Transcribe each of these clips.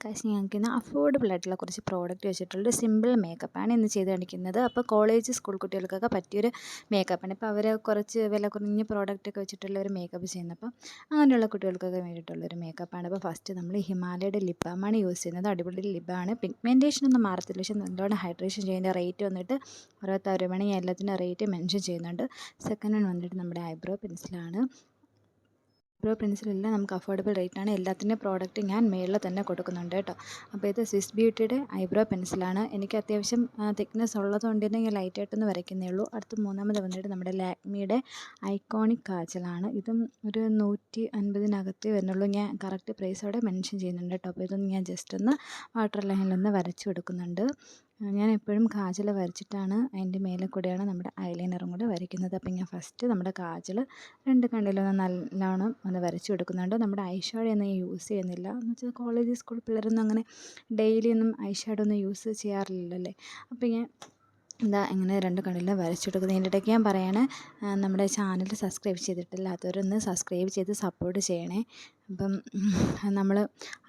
കാശ് ഞങ്ങൾക്ക് ഇന്ന് അഫോർഡബിൾ ആയിട്ടുള്ള കുറച്ച് പ്രോഡക്റ്റ് വെച്ചിട്ടുള്ളൊരു സിമ്പിൾ മേക്കപ്പാണ് ഇന്ന് ചെയ്ത് കാണിക്കുന്നത്. അപ്പോൾ കോളേജ് സ്കൂൾ കുട്ടികൾക്കൊക്കെ പറ്റിയൊരു മേക്കപ്പാണ്. ഇപ്പോൾ അവർ കുറച്ച് വില കുറഞ്ഞ പ്രോഡക്റ്റൊക്കെ വെച്ചിട്ടുള്ള ഒരു മേക്കപ്പ് ചെയ്യുന്നത്. അപ്പം അങ്ങനെയുള്ള കുട്ടികൾക്കൊക്കെ വേണ്ടിയിട്ടുള്ളൊരു മേക്കപ്പാണ്. അപ്പോൾ ഫസ്റ്റ് നമ്മൾ ഹിമാലയയുടെ ലിപ് ബാമാണ് യൂസ് ചെയ്യുന്നത്. അടിപൊളി ലിപ്പാണ്. പിഗ്മെൻറ്റേഷൻ ഒന്നും മാറത്തില്ല, പക്ഷേ നല്ലോണം ഹൈഡ്രേഷൻ ചെയ്യുന്ന റേറ്റ് വന്നിട്ട് 66 മണി. എല്ലാത്തിൻ്റെ റേറ്റ് മെൻഷൻ ചെയ്യുന്നുണ്ട്. സെക്കൻഡ് വൺ വന്നിട്ട് നമ്മുടെ ഐബ്രോ പെൻസിലാണ്. ഐബ്രോ പെൻസിലെല്ലാം നമുക്ക് അഫോർഡബിൾ റേറ്റാണ്. എല്ലാത്തിൻ്റെ പ്രോഡക്റ്റ് ഞാൻ മേളിൽ തന്നെ കൊടുക്കുന്നുണ്ട് കേട്ടോ. അപ്പോൾ ഇത് സ്വിസ് ബ്യൂട്ടിയുടെ ഐബ്രോ പെൻസിലാണ്. എനിക്ക് അത്യാവശ്യം തിക്നെസ് ഉള്ളതുകൊണ്ട് തന്നെ ഞാൻ ലൈറ്റായിട്ടൊന്ന് വരയ്ക്കുന്നേ ഉള്ളൂ. അടുത്ത് മൂന്നാമത് വന്നിട്ട് നമ്മുടെ ലാക്മിയുടെ ഐക്കോണിക് കാജലാണ്. ഇതും ഒരു 150 വരുന്നുള്ളൂ. ഞാൻ കറക്റ്റ് പ്രൈസ് അവിടെ മെൻഷൻ ചെയ്യുന്നുണ്ട് കേട്ടോ. അപ്പോൾ ഇതൊന്ന് ഞാൻ ജസ്റ്റ് ഒന്ന് വാട്ടർ ലൈനിലൊന്ന് വരച്ചു കൊടുക്കുന്നുണ്ട്. ഞാൻ എപ്പോഴും കാജൽ വരച്ചിട്ടാണ് അതിൻ്റെ മേലെ കൂടെയാണ് നമ്മുടെ ഐലൈനറും കൂടെ വരയ്ക്കുന്നത്. അപ്പം ഞാൻ ഫസ്റ്റ് നമ്മുടെ കാജൽ രണ്ട് കണ്ണിലൊന്ന് നല്ലോണം ഒന്ന് വരച്ച് കൊടുക്കുന്നുണ്ട്. നമ്മുടെ ഐ ഷാഡോ ഒന്നും യൂസ് ചെയ്യുന്നില്ല. എന്ന് വെച്ചാൽ കോളേജ് സ്കൂൾ പിള്ളേരൊന്നും അങ്ങനെ ഡെയിലി ഒന്നും ഐ ഷാഡോ ഒന്നും യൂസ് ചെയ്യാറില്ലല്ലോ അല്ലേ. അപ്പോൾ ഞാൻ ഇങ്ങനെ രണ്ട് കണ്ണിലും വരച്ചെടുക്കുന്നത്. ഇതിൻ്റെ ഇടയ്ക്ക് ഞാൻ പറയണേ, നമ്മുടെ ചാനൽ സബ്സ്ക്രൈബ് ചെയ്തിട്ടില്ലാത്തവരൊന്ന് സബ്സ്ക്രൈബ് ചെയ്ത് സപ്പോർട്ട് ചെയ്യണേ. അപ്പം നമ്മൾ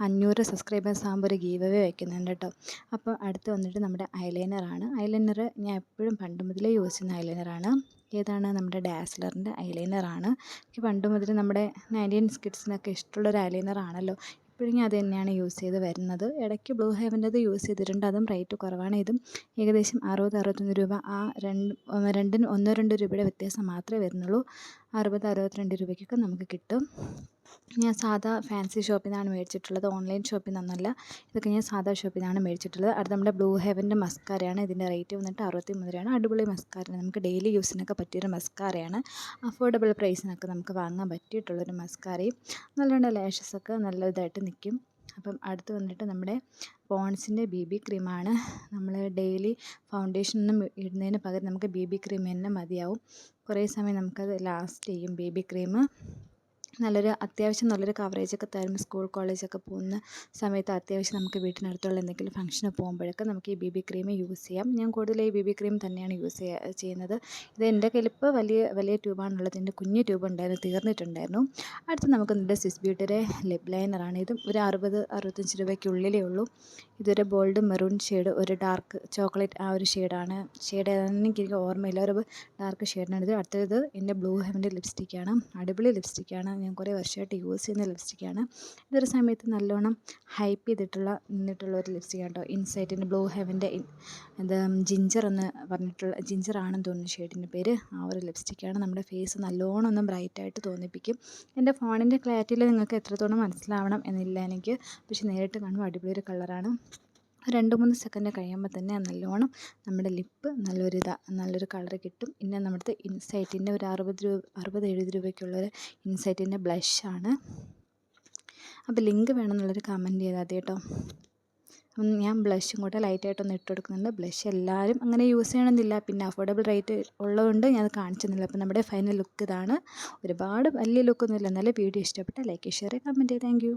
500 സബ്സ്ക്രൈബേഴ്സ് ആകുമ്പോൾ ഒരു ഗീവ് അവേ വയ്ക്കുന്നുണ്ട് കേട്ടോ. അപ്പോൾ അടുത്ത് വന്നിട്ട് നമ്മുടെ ഐലൈനറാണ്. ഐലൈനർ ഞാൻ എപ്പോഴും പണ്ട് മുതലേ യൂസ് ചെയ്യുന്ന ഐലൈനറാണ്. ഏതാണ്? നമ്മുടെ ഡാസ്ലറിൻ്റെ ഐലൈനറാണ്. എനിക്ക് പണ്ട് മുതൽ നമ്മുടെ 90s കിഡ്സിനൊക്കെ ഇഷ്ടമുള്ളൊരു ഐലൈനറാണല്ലോ. ഇപ്പോഴും ഞാൻ അത് തന്നെയാണ് യൂസ് ചെയ്ത് വരുന്നത്. ഇടയ്ക്ക് ബ്ലൂ ഹെവൻ്റെത് യൂസ് ചെയ്തിട്ടുണ്ട്. അതും റേറ്റ് കുറവാണ്. ഇതും ഏകദേശം 60-61 രൂപ. ആ രണ്ടിന് 1-2 രൂപയുടെ വ്യത്യാസം മാത്രമേ വരുന്നുള്ളൂ. 60-62 രൂപയ്ക്കൊക്കെ നമുക്ക് കിട്ടും. ഞാൻ സാധാ ഫാൻസി ഷോപ്പിൽ നിന്നാണ് മേടിച്ചിട്ടുള്ളത്, ഓൺലൈൻ ഷോപ്പിൽ നിന്നൊന്നുമല്ല. ഇതൊക്കെ ഞാൻ സാധാ ഷോപ്പിൽ നിന്നാണ് മേടിച്ചിട്ടുള്ളത്. അടുത്ത നമ്മുടെ ബ്ലൂ ഹെവൻ്റെ മസ്കാരയാണ്. ഇതിൻ്റെ റേറ്റ് വന്നിട്ട് 63 രൂപയാണ്. അടിപൊളി മസ്കാര, നമുക്ക് ഡെയിലി യൂസിനൊക്കെ പറ്റിയൊരു മസ്കാരയാണ്. അഫോർഡബിൾ പ്രൈസിനൊക്കെ നമുക്ക് വാങ്ങാൻ പറ്റിയിട്ടുള്ളൊരു മസ്കാരയും. നല്ലോണം ലാഷസൊക്കെ നല്ല ഇതായിട്ട് നിൽക്കും. അപ്പം അടുത്ത് വന്നിട്ട് നമ്മുടെ പോൺസിൻ്റെ BB ക്രീമാണ്. നമ്മൾ ഡെയിലി ഫൗണ്ടേഷനൊന്നും ഇടുന്നതിന് പകരം നമുക്ക് BB ക്രീം തന്നെ മതിയാവും. കുറേ സമയം നമുക്കത് ലാസ്റ്റ് ചെയ്യും. BB ക്രീം അത്യാവശ്യം നല്ലൊരു കവറേജൊക്കെ തരും. സ്കൂൾ കോളേജൊക്കെ പോകുന്ന സമയത്ത് അത്യാവശ്യം നമുക്ക് വീട്ടിനടുത്തുള്ള എന്തെങ്കിലും ഫംഗ്ഷന് പോകുമ്പോഴൊക്കെ നമുക്ക് ഈ BB ക്രീം യൂസ് ചെയ്യാം. ഞാൻ കൂടുതൽ ഈ BB ക്രീം തന്നെയാണ് യൂസ് ചെയ്യുന്നത്. ഇത് എൻ്റെ കയ്യിലിപ്പോൾ വലിയ ട്യൂബാണുള്ളത്. എൻ്റെ കുഞ്ഞ് ട്യൂബ് ഉണ്ടായിരുന്നു, തീർന്നിട്ടുണ്ടായിരുന്നു. അടുത്ത് നമുക്ക് ഇതിൻ്റെ സ്വിസ് ബ്യൂട്ടിയുടെ ലിപ് ലൈനറാണ്. ഇതും ഒരു 60-65 രൂപയ്ക്കുള്ളിലേ ഉള്ളൂ. ഇതൊരു ബോൾഡ് മെറൂൺ ഷെയ്ഡ്, ഒരു ഡാർക്ക് ചോക്ലേറ്റ് ആ ഒരു ഷെയ്ഡാണ്. ഷെയ്ഡ് ഏതാണെന്ന് എനിക്ക് ഓർമ്മയില്ല. ഒരു ഡാർക്ക് ഷെയ്ഡിനാണ് ഇത്. അടുത്തത് എൻ്റെ ബ്ലൂ ഹെവൻ്റെ ലിപ്സ്റ്റിക്കാണ്. അടിപൊളി ലിപ്സ്റ്റിക്കാണ്. ഞാൻ കുറേ വർഷമായിട്ട് യൂസ് ചെയ്യുന്ന ലിപ്സ്റ്റിക്കാണ്. ഇതൊരു സമയത്ത് നല്ലോണം ഹൈപ്പ് നിന്നിട്ടുള്ള ഒരു ലിപ്സ്റ്റിക്കാണ് കേട്ടോ. ഇൻസൈറ്റിൻ്റെ ബ്ലൂ ഹെവൻ്റെ ജിഞ്ചർ എന്ന് പറഞ്ഞിട്ടുള്ള, ജിഞ്ചറാണെന്ന് തോന്നുന്നു ഷെയ്ഡിൻ്റെ പേര്. ആ ഒരു ലിപ്സ്റ്റിക്കാണ്. നമ്മുടെ ഫേസ് നല്ലോണം ഒന്ന് ബ്രൈറ്റായിട്ട് തോന്നിപ്പിക്കും. എൻ്റെ ഫോണിൻ്റെ ക്ലാരിറ്റിയിൽ നിങ്ങൾക്ക് എത്രത്തോളം മനസ്സിലാവണം എന്നില്ല എനിക്ക്, പക്ഷെ നേരിട്ട് കാണുമ്പോൾ അടിപൊളി ഒരു കളറാണ്. 2-3 സെക്കൻഡ് കഴിയുമ്പോൾ തന്നെ നല്ലോണം നമ്മുടെ ലിപ്പ് നല്ലൊരു കളർ കിട്ടും. പിന്നെ നമ്മുടെ ഇൻസൈറ്റിൻ്റെ ഒരു 60-70 രൂപയ്ക്കുള്ളൊരു ഇൻസൈറ്റിൻ്റെ ബ്ലഷാണ്. അപ്പോൾ ലിങ്ക് വേണമെന്നുള്ളൊരു കമൻറ്റ് ചെയ്താൽ മതി കേട്ടോ. ഞാൻ ബ്ലഷും കൂടെ ലൈറ്റായിട്ടൊന്ന് ഇട്ട് കൊടുക്കുന്നുണ്ട്. ബ്ലഷ് എല്ലാവരും അങ്ങനെ യൂസ് ചെയ്യണമെന്നില്ല, പിന്നെ അഫോർഡബിൾ റേറ്റ് ഉള്ളതുകൊണ്ട് ഞാൻ അത് കാണിച്ചെന്നില്ല. അപ്പോൾ നമ്മുടെ ഫൈനൽ ലുക്ക് ഇതാണ്. ഒരുപാട് വലിയ ലുക്കൊന്നുമില്ല. എന്നാലും വീഡിയോ ഇഷ്ടപ്പെട്ടാൽ like, share, comment. Thank you.